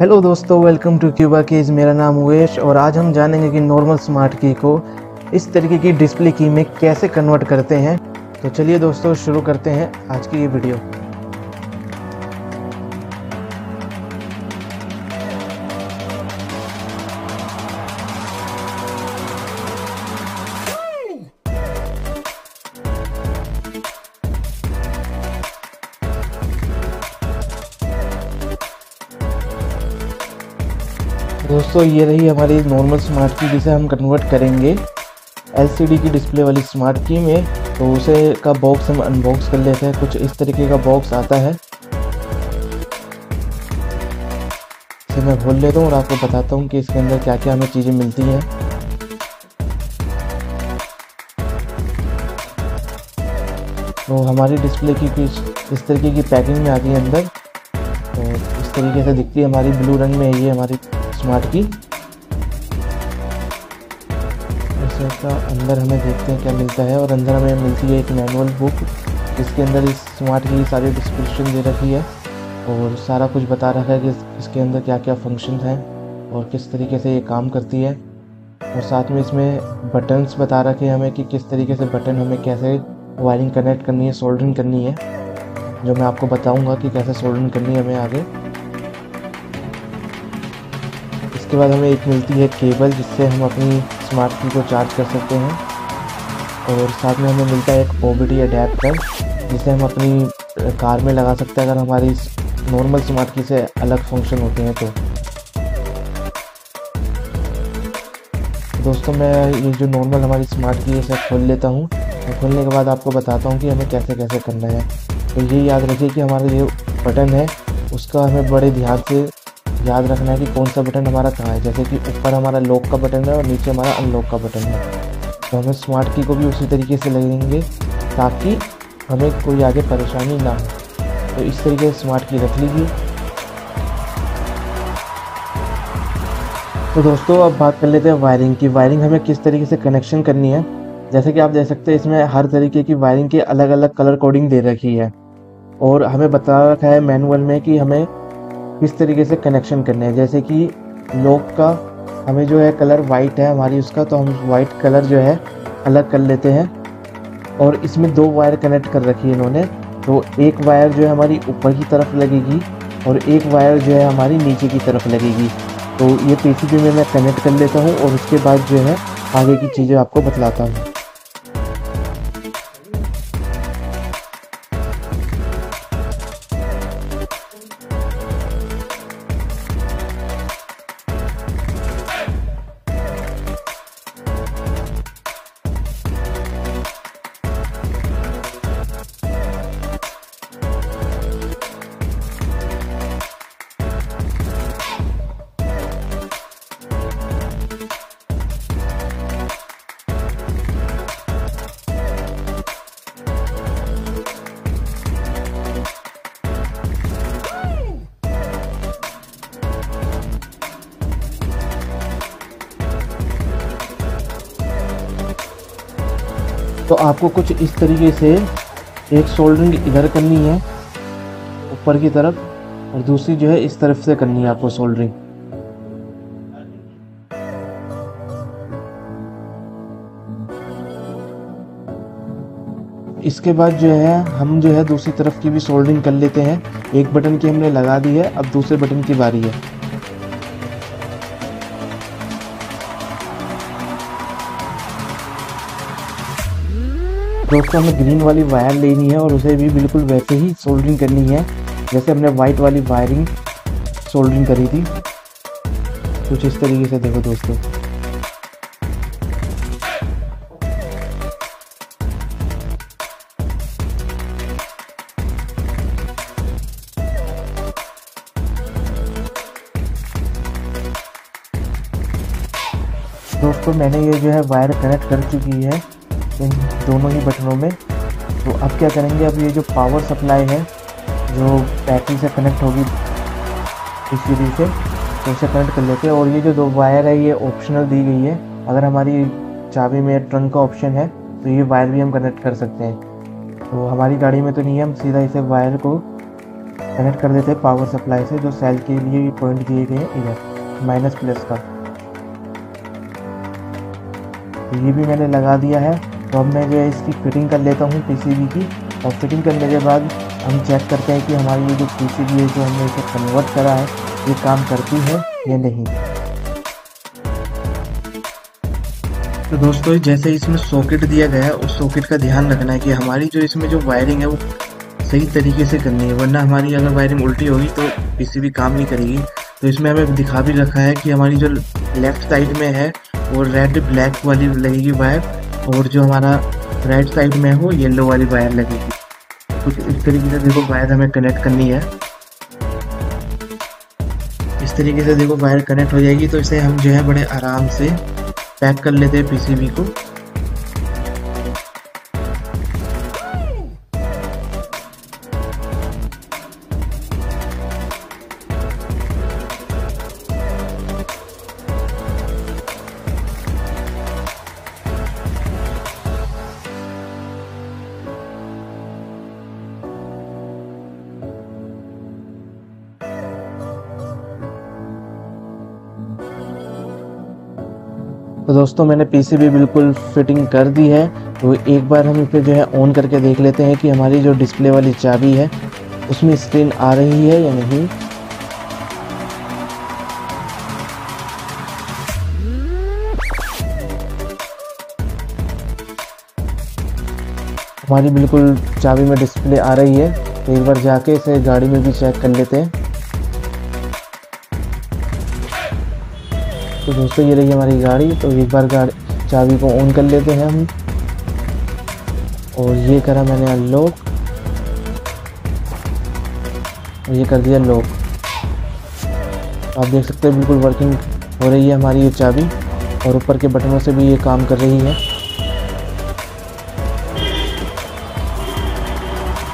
Hello दोस्तों, welcome to Cuba keys. मेरा नाम उवेश और आज हम जानेंगे कि नॉर्मल स्मार्ट की को इस तरीके की डिस्प्ले की में कैसे कन्वर्ट करते हैं। तो चलिए दोस्तों शुरू करते हैं आज की ये वीडियो। दोस्तों ये रही हमारी नॉर्मल स्मार्ट की जिसे हम कन्वर्ट करेंगे एलसीडी की डिस्प्ले वाली स्मार्ट की में। तो उसे का बॉक्स हम अनबॉक्स कर लेते हैं। कुछ इस तरीके का बॉक्स आता है, इसे मैं खोल लेता हूँ और आपको बताता हूँ कि इसके अंदर क्या क्या हमें चीज़ें मिलती हैं। तो हमारी डिस्प्ले की कुछ इस तरीके की पैकिंग में आती है अंदर। तो इस तरीके से दिखती है, हमारी ब्लू रंग में है ये हमारी स्मार्ट की। ऐसे का अंदर हमें देखते हैं क्या मिलता है। और अंदर हमें मिलती है एक मैनुअल बुक जिसके अंदर इस स्मार्ट की सारी डिस्क्रिप्शन दे रखी है और सारा कुछ बता रखा है कि इसके अंदर क्या क्या फंक्शन हैं और किस तरीके से ये काम करती है। और साथ में इसमें बटन्स बता रखे हैं हमें कि किस तरीके से बटन हमें कैसे वायरिंग कनेक्ट करनी है, सोल्डरिंग करनी है, जो मैं आपको बताऊंगा कि कैसे सोल्डरिंग करनी है हमें आगे। इसके बाद हमें एक मिलती है केबल जिससे हम अपनी स्मार्ट की को चार्ज कर सकते हैं। और साथ में हमें मिलता है एक ओबीडी अडेप्टर जिसे हम अपनी कार में लगा सकते हैं अगर हमारी नॉर्मल स्मार्ट की से अलग फंक्शन होते हैं। तो दोस्तों मैं ये जो नॉर्मल हमारी स्मार्ट की है इसे खोल लेता हूँ और खोलने के बाद आपको बताता हूँ कि हमें कैसे कैसे करना है। तो ये याद रखिए कि हमारा जो बटन है उसका हमें बड़े ध्यान से याद रखना है कि कौन सा बटन हमारा कहाँ है। जैसे कि ऊपर हमारा लॉक का बटन है और नीचे हमारा अनलॉक का बटन है। तो हमें स्मार्ट की को भी उसी तरीके से लगेंगे ताकि हमें कोई आगे परेशानी ना हो। तो इस तरीके से स्मार्ट की रख लीजिए। तो दोस्तों अब बात कर लेते हैं वायरिंग की। वायरिंग हमें किस तरीके से कनेक्शन करनी है। जैसे कि आप देख सकते हैं इसमें हर तरीके की वायरिंग की अलग अलग कलर कोडिंग दे रखी है और हमें बता रखा है मैनुअल में कि हमें किस तरीके से कनेक्शन करने हैं। जैसे कि लॉक का हमें जो है कलर वाइट है हमारी उसका, तो हम वाइट कलर जो है अलग कर लेते हैं। और इसमें दो वायर कनेक्ट कर रखी है इन्होंने। तो एक वायर जो है हमारी ऊपर की तरफ लगेगी और एक वायर जो है हमारी नीचे की तरफ लगेगी। तो ये पीसीबी में मैं कनेक्ट कर लेता हूँ और उसके बाद जो है आगे की चीज़ें आपको बतलाता हूँ। तो आपको कुछ इस तरीके से एक सोल्डरिंग इधर करनी है ऊपर की तरफ और दूसरी जो है इस तरफ से करनी है आपको सोल्डरिंग। इसके बाद जो है हम जो है दूसरी तरफ की भी सोल्डरिंग कर लेते हैं। एक बटन की हमने लगा दी है, अब दूसरे बटन की बारी है। दोस्तों हमें ग्रीन वाली वायर लेनी है और उसे भी बिल्कुल वैसे ही सोल्डरिंग करनी है जैसे हमने वाइट वाली वायरिंग सोल्डरिंग करी थी। कुछ इस तरीके से देखो दोस्तों। दोस्तों मैंने ये जो है वायर कनेक्ट कर चुकी है इन दोनों ही बटनों में। तो अब क्या करेंगे, अब ये जो पावर सप्लाई है जो बैटरी से कनेक्ट होगी पीसीबी से, तो उसे कनेक्ट कर लेते हैं। और ये जो दो वायर है ये ऑप्शनल दी गई है। अगर हमारी चाबी में ट्रंक का ऑप्शन है तो ये वायर भी हम कनेक्ट कर सकते हैं। तो हमारी गाड़ी में तो नहीं है, हम सीधा इसे वायर को कनेक्ट कर देते हैं पावर सप्लाई से, जो सेल के लिए पॉइंट दिए गए हैं इधर माइनस प्लस का। तो ये भी मैंने लगा दिया है। तो अब मैं जो है इसकी फिटिंग कर लेता हूँ पीसीबी की, और फिटिंग करने के बाद हम चेक करते हैं कि हमारी ये जो पीसीबी है जो हमने इसे कन्वर्ट करा है ये काम करती है या नहीं। तो दोस्तों जैसे इसमें सॉकेट दिया गया है उस सॉकेट का ध्यान रखना है कि हमारी जो इसमें जो वायरिंग है वो सही तरीके से करनी है, वरना हमारी अगर वायरिंग उल्टी होगी तो पीसीबी काम नहीं करेगी। तो इसमें हमें दिखा भी रखा है कि हमारी जो लेफ्ट साइड में है वो रेड ब्लैक वाली लगेगी वायर, और जो हमारा राइट साइड में है वो येलो वाली वायर लगेगी। कुछ इस तरीके से देखो वायर हमें कनेक्ट करनी है। इस तरीके से देखो वायर कनेक्ट हो जाएगी। तो इसे हम जो है बड़े आराम से पैक कर लेते हैं पीसीबी को। तो दोस्तों मैंने पीसीबी बिल्कुल फिटिंग कर दी है। तो एक बार हम इसे जो है ऑन करके देख लेते हैं कि हमारी जो डिस्प्ले वाली चाबी है उसमें स्क्रीन आ रही है या नहीं। हमारी बिल्कुल चाबी में डिस्प्ले आ रही है। तो एक बार जाके इसे गाड़ी में भी चेक कर लेते हैं। तो दोस्तों ये रही हमारी गाड़ी। तो एक बार चाबी को ऑन कर लेते हैं हम, और ये करा मैंने अनलॉक और ये कर दिया लॉक। आप देख सकते हैं बिल्कुल वर्किंग हो रही है हमारी ये चाबी, और ऊपर के बटनों से भी ये काम कर रही है।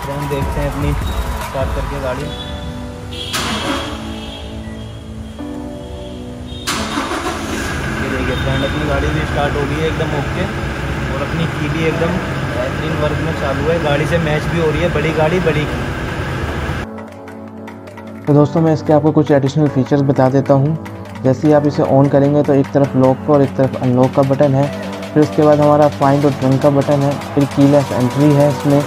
तो हम देखते हैं अपनी स्टार्ट करके गाड़ी। फ्रेंड अपनी गाड़ी भी स्टार्ट हो गई है एकदम ओके, और अपनी की भी एकदम बेहतरीन वर्क में चालू है। गाड़ी से मैच भी हो रही है, बड़ी गाड़ी बड़ी की। तो दोस्तों मैं इसके आपको कुछ एडिशनल फीचर्स बता देता हूँ। जैसे ही आप इसे ऑन करेंगे तो एक तरफ लॉक का और एक तरफ अनलॉक का बटन है। फिर उसके बाद हमारा फाइंड और टर्न का बटन है। फिर कीलेस एंट्री है इसमें।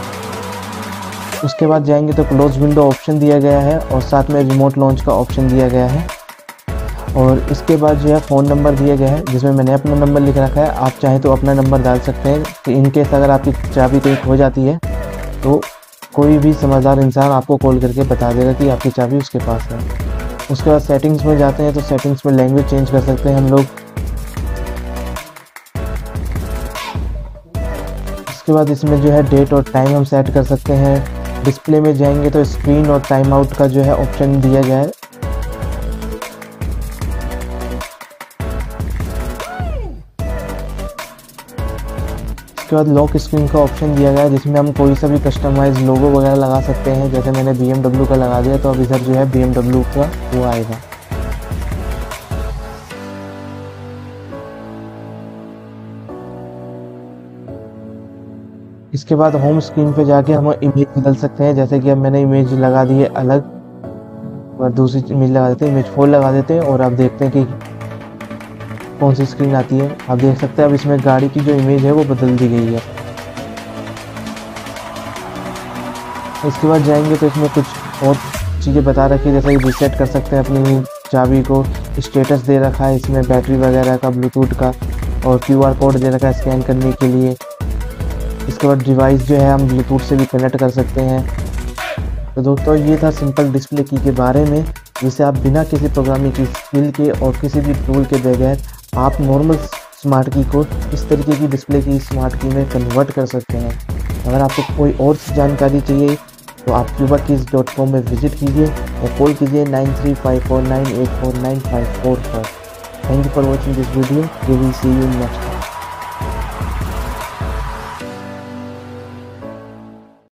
उसके बाद जाएंगे तो क्लोज विंडो ऑप्शन दिया गया है, और साथ में रिमोट लॉन्च का ऑप्शन दिया गया है। और इसके बाद जो है फ़ोन नंबर दिया गया है, जिसमें मैंने अपना नंबर लिख रखा है। आप चाहें तो अपना नंबर डाल सकते हैं कि इन केस अगर आपकी चाबी कहीं खो जाती है तो कोई भी समझदार इंसान आपको कॉल करके बता देगा कि आपकी चाबी उसके पास है। उसके बाद सेटिंग्स में जाते हैं तो सेटिंग्स में लैंग्वेज चेंज कर सकते हैं हम लोग। इसके बाद इसमें जो है डेट और टाइम हम सेट कर सकते हैं। डिस्प्ले में जाएंगे तो स्क्रीन और टाइम आउट का जो है ऑप्शन दिया गया है। उसके बाद लॉक स्क्रीन का ऑप्शन दिया गया है, जिसमें हम कोई सा भी कस्टमाइज लोगो वगैरह लगा सकते हैं। जैसे मैंने BMW का लगा दिया, तो अब इधर जो है BMW का वो आएगा। इसके बाद होम स्क्रीन पे जाके हम इमेज बदल सकते हैं। जैसे कि अब मैंने इमेज लगा दी है अलग, और दूसरी इमेज लगा देते हैं, इमेज 4 लगा देते हैं, और आप देखते हैं कि कौन सी स्क्रीन आती है। आप देख सकते हैं अब इसमें गाड़ी की जो इमेज है वो बदल दी गई है। इसके बाद जाएंगे तो इसमें कुछ और चीज़ें बता रखी है, जैसे कि रीसेट कर सकते हैं अपनी चाबी को। स्टेटस दे रखा है इसमें बैटरी वगैरह का, ब्लूटूथ का, और QR कोड दे रखा है स्कैन करने के लिए। इसके बाद डिवाइस जो है हम ब्लूटूथ से भी कनेक्ट कर सकते हैं। तो दोस्तों ये था सिंपल डिस्प्ले की के बारे में, जिसे आप बिना किसी प्रोग्रामिंग की स्किल के और किसी भी टूल के बगैर आप नॉर्मल स्मार्ट की को इस तरीके की डिस्प्ले की स्मार्ट की में कन्वर्ट कर सकते हैं। अगर आपको कोई और जानकारी चाहिए तो आप cubakeys.com में विजिट कीजिए या कॉल कीजिए 9354984954 पर। Thank you for watching this video. We will see you next time.